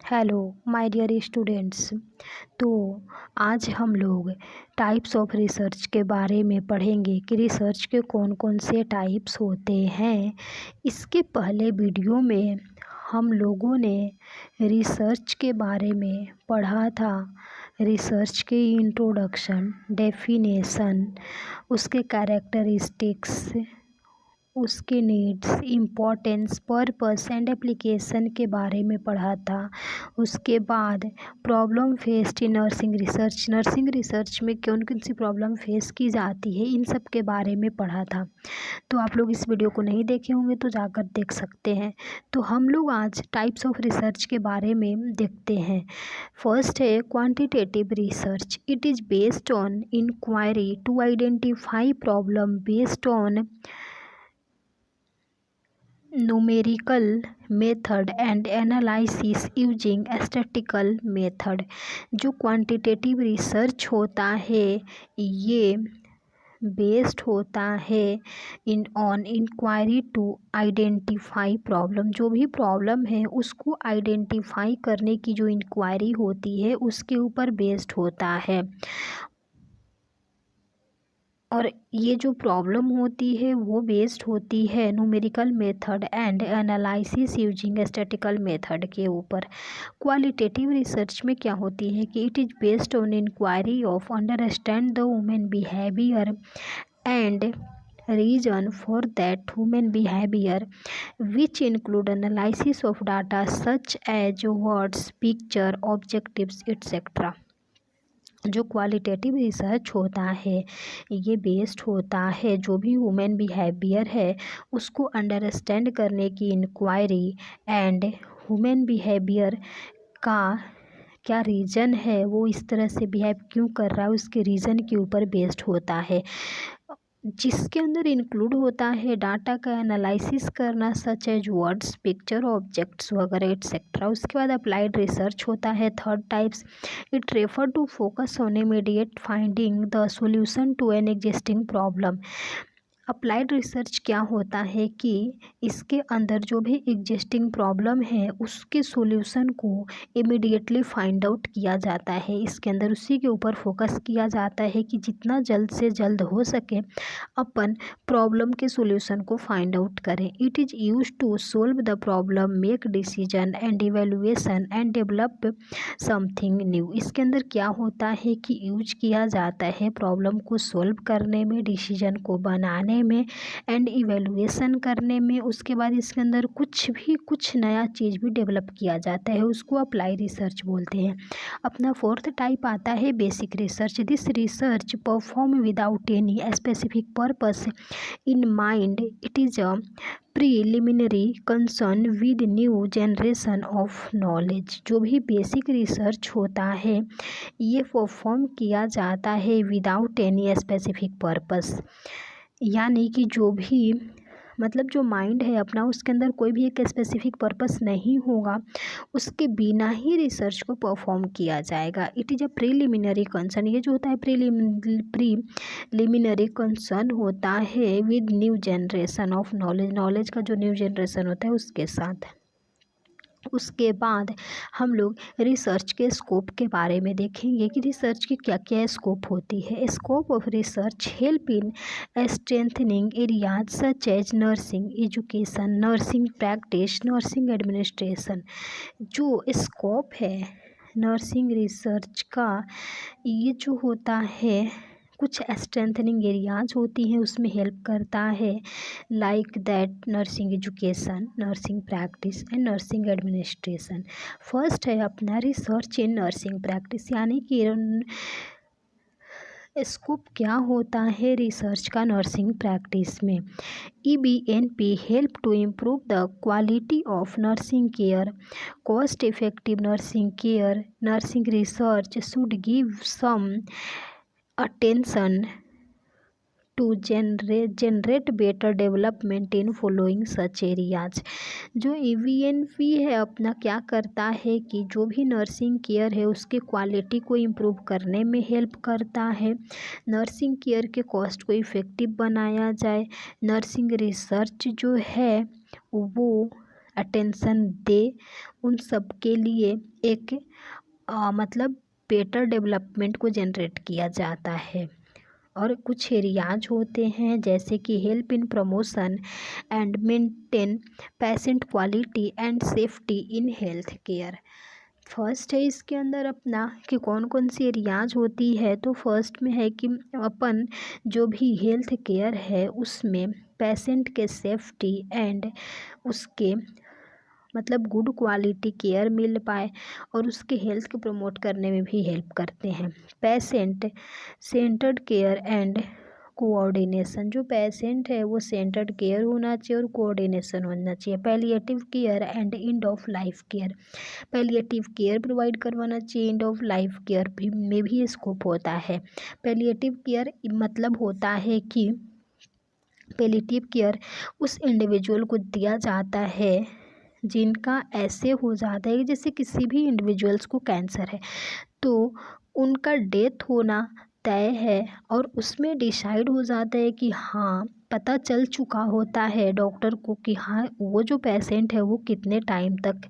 Hello my dear students. तो आज हम लोग टाइप्स ऑफ रिसर्च के बारे में पढ़ेंगे कि रिसर्च के कौन कौन से टाइप्स होते हैं। इसके पहले वीडियो में हम लोगों ने रिसर्च के बारे में पढ़ा था। रिसर्च के इंट्रोडक्शन, डेफिनेशन, उसके कैरेक्टरिस्टिक्स, उसके needs, importance, purpose and application के बारे में पढ़ा था। उसके बाद problem faced in nursing research में कौन कौन सी प्रॉब्लम फेस की जाती है, इन सब के बारे में पढ़ा था। तो आप लोग इस वीडियो को नहीं देखे होंगे तो जाकर देख सकते हैं। तो हम लोग आज टाइप्स ऑफ रिसर्च के बारे में देखते हैं। फर्स्ट है quantitative research. It is based on inquiry to identify problem based on numerical method and analysis using statistical method। जो क्वांटिटेटिव रिसर्च होता है ये बेस्ड होता है on inquiry to identify problem. जो भी प्रॉब्लम है उसको आइडेंटिफाई करने की जो इंक्वायरी होती है उसके ऊपर बेस्ड होता है। और ये जो प्रॉब्लम होती है वो बेस्ड होती है numerical method and analysis using statistical method के ऊपर। क्वालिटेटिव रिसर्च में क्या होती है कि it is based on inquiry of understand the human behaviour and reason for that human behavior, which include analysis of data such as words, picture, objectives, etc। जो qualitative research होता है ये based होता है जो भी ह्यूमन बिहेवियर है उसको अंडरस्टैंड करने की इंक्वायरी एंड ह्यूमन बिहेवियर का क्या रीज़न है, वो इस तरह से बिहेव क्यों कर रहा है, उसके रीज़न के ऊपर बेस्ड होता है। जिसके अंदर इंक्लूड होता है डाटा का एनालिसिस करना such as words, picture, objects वगैरह एट्सेट्रा। उसके बाद अप्लाइड रिसर्च होता है third types. It refer to focus on immediate finding the solution to an existing problem. Applied research क्या होता है कि इसके अंदर जो भी एग्जिस्टिंग प्रॉब्लम है उसके सॉल्यूशन को इमीडिएटली फाइंड आउट किया जाता है। इसके अंदर उसी के ऊपर फोकस किया जाता है कि जितना जल्द से जल्द हो सके अपन प्रॉब्लम के सॉल्यूशन को फाइंड आउट करें। It is use to solve the problem, make decision and evaluation and develop something new. इसके अंदर क्या होता है कि यूज किया जाता है प्रॉब्लम को सोल्व करने में, डिसीजन को बनाने में एंड इवेल्युएशन करने में। उसके बाद इसके अंदर कुछ नया चीज़ भी डेवलप किया जाता है, उसको अप्लाई रिसर्च बोलते हैं। अपना फोर्थ टाइप आता है basic research. This research perform without any specific purpose in mind. It is a preliminary concern with new generation of knowledge. जो भी बेसिक रिसर्च होता है ये परफॉर्म किया जाता है विदाउट एनी स्पेसिफिक पर्पस, यानी कि जो भी मतलब जो माइंड है अपना उसके अंदर कोई भी एक स्पेसिफिक पर्पस नहीं होगा, उसके बिना ही रिसर्च को परफॉर्म किया जाएगा। It is a preliminary concern. ये जो होता है प्रीलिमिनरी कंसर्न होता है with new generation of knowledge. Knowledge का जो न्यू जनरेशन होता है उसके साथ। उसके बाद हम लोग रिसर्च के स्कोप के बारे में देखेंगे कि रिसर्च की क्या क्या स्कोप होती है। Scope of research help in strengthening areas such as nursing education, nursing practice, nursing administration. जो स्कोप है नर्सिंग रिसर्च का ये जो होता है कुछ स्ट्रेंथनिंग एरियाज होती हैं उसमें हेल्प करता है, like that nursing education, nursing practice and nursing administration. First है अपना रिसर्च इन नर्सिंग प्रैक्टिस, यानी कि स्कोप क्या होता है रिसर्च का नर्सिंग प्रैक्टिस में। EBNP help to improve the quality of nursing care, cost effective nursing care. Nursing research should give some attention to generate better development in following such areas. जो EBNP है अपना क्या करता है कि जो भी नर्सिंग केयर है उसके क्वालिटी को इम्प्रूव करने में हेल्प करता है, नर्सिंग केयर के कॉस्ट को इफ़ेक्टिव बनाया जाए। नर्सिंग रिसर्च जो है वो अटेंशन दे, उन सब के लिए एक मतलब बेटर डेवलपमेंट को जनरेट किया जाता है। और कुछ एरियाज होते हैं जैसे कि help in promotion and maintain patient quality and safety in health care. First है इसके अंदर अपना कि कौन कौन सी एरियाज होती है, तो फर्स्ट में है कि अपन जो भी हेल्थ केयर है उसमें पेशेंट के सेफ्टी एंड उसके मतलब गुड क्वालिटी केयर मिल पाए और उसके हेल्थ को प्रमोट करने में भी हेल्प करते हैं। Patient centred care and coordination, जो पेशेंट है वो सेंटर्ड केयर होना चाहिए और कोऑर्डिनेशन होना चाहिए। Palliative care and end of life care, palliative care provide करवाना चाहिए, एंड ऑफ लाइफ केयर भी में भी स्कोप होता है। पैलिएटिव केयर मतलब होता है कि पैलिएटिव केयर उस इंडिविजुअल को दिया जाता है जिनका ऐसे हो जाता है कि जैसे किसी भी इंडिविजुअल्स को कैंसर है तो उनका डेथ होना तय है और उसमें डिसाइड हो जाता है कि हाँ, पता चल चुका होता है डॉक्टर को कि हाँ वो जो पेशेंट है वो कितने टाइम तक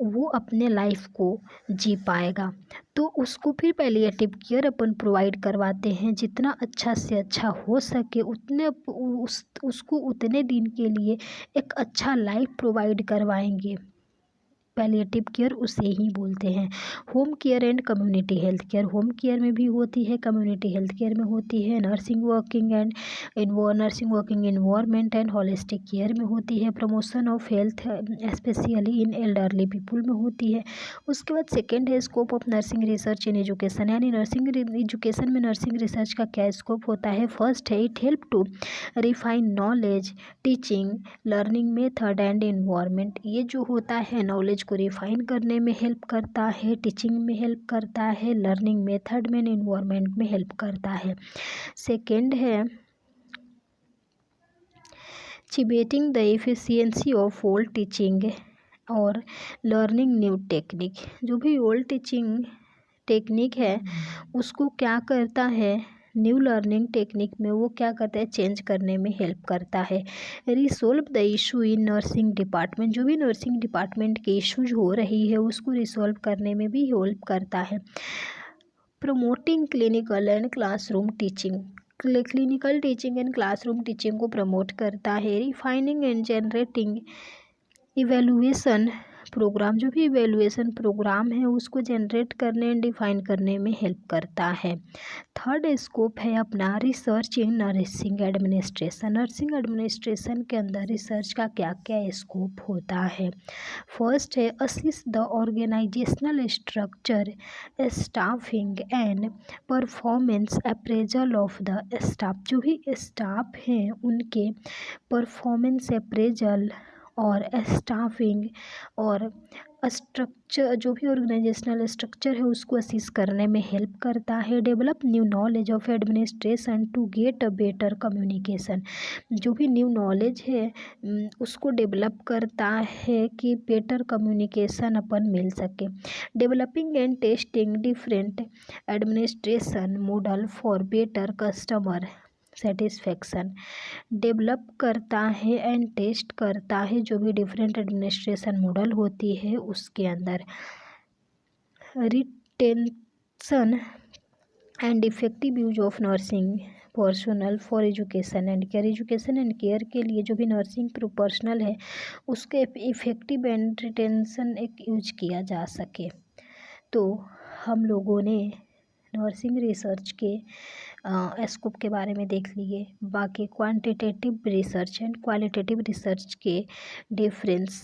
वो अपने लाइफ को जी पाएगा, तो उसको फिर पैलिएटिव केयर अपन प्रोवाइड करवाते हैं। जितना अच्छा से अच्छा हो सके उतने उसको उतने दिन के लिए एक अच्छा लाइफ प्रोवाइड करवाएंगे। पैलिएटिव केयर उसे ही बोलते हैं। Home care and community health care, home care में भी होती है, कम्युनिटी हेल्थ केयर में होती है। Nursing working environment and holistic care में होती है। Promotion of health specially in elderly people में होती है। उसके बाद सेकेंड है scope of nursing research in education, यानी नर्सिंग एजुकेशन में नर्सिंग रिसर्च का क्या स्कोप होता है। फर्स्ट है it help to refine knowledge, teaching, learning method and environment, ये जो होता है नॉलेज को रिफाइन करने में हेल्प करता है, टीचिंग में हेल्प करता है, लर्निंग मेथड में, इन्वायरमेंट में हेल्प करता है। सेकेंड है चिबेटिंग the efficiency of old teaching और लर्निंग न्यू टेक्निक, जो भी ओल्ड टीचिंग टेक्निक है उसको क्या करता है, न्यू लर्निंग टेक्निक में वो क्या करता है, चेंज करने में हेल्प करता है। Resolve the issue in nursing department, जो भी नर्सिंग डिपार्टमेंट की इशूज हो रही है उसको रिसोल्व करने में भी हेल्प करता है। Promoting clinical and classroom teaching, clinical teaching and classroom teaching को प्रमोट करता है। Refining and generating evaluation programme, जो भी इवेलुएशन प्रोग्राम है उसको जनरेट करने एंड डिफाइन करने में हेल्प करता है। थर्ड स्कोप है अपना research in nursing administration, nursing administration के अंदर रिसर्च का क्या क्या स्कोप होता है। फर्स्ट है assist the organisational structure, staffing and performance appraisal of the staff, जो भी स्टाफ हैं उनके परफॉर्मेंस अप्रेजल और स्टाफिंग और स्ट्रक्चर, जो भी ऑर्गेनाइजेशनल स्ट्रक्चर है उसको असिस्ट करने में हेल्प करता है। Develop new knowledge of administration to get a better communication, जो भी न्यू नॉलेज है उसको डेवलप करता है कि बेटर कम्युनिकेशन अपन मिल सके। Developing and testing different administration model for better customer satisfaction, develop करता है एंड टेस्ट करता है जो भी डिफरेंट एडमिनिस्ट्रेशन मॉडल होती है उसके अंदर। Retention and effective use of nursing personal for education and care के लिए जो भी नर्सिंग पर्सनल है उसके इफेक्टिव एंड रिटेंशन एक यूज किया जा सके। तो हम लोगों ने नर्सिंग रिसर्च के स्कोप के बारे में देख लिए। बाकी quantitative research and qualitative research के डिफरेंस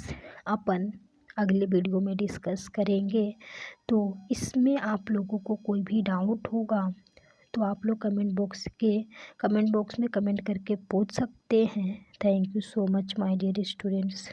अपन अगले वीडियो में डिस्कस करेंगे। तो इसमें आप लोगों को कोई भी डाउट होगा तो आप लोग कमेंट बॉक्स में कमेंट करके पूछ सकते हैं। Thank you so much my dear students.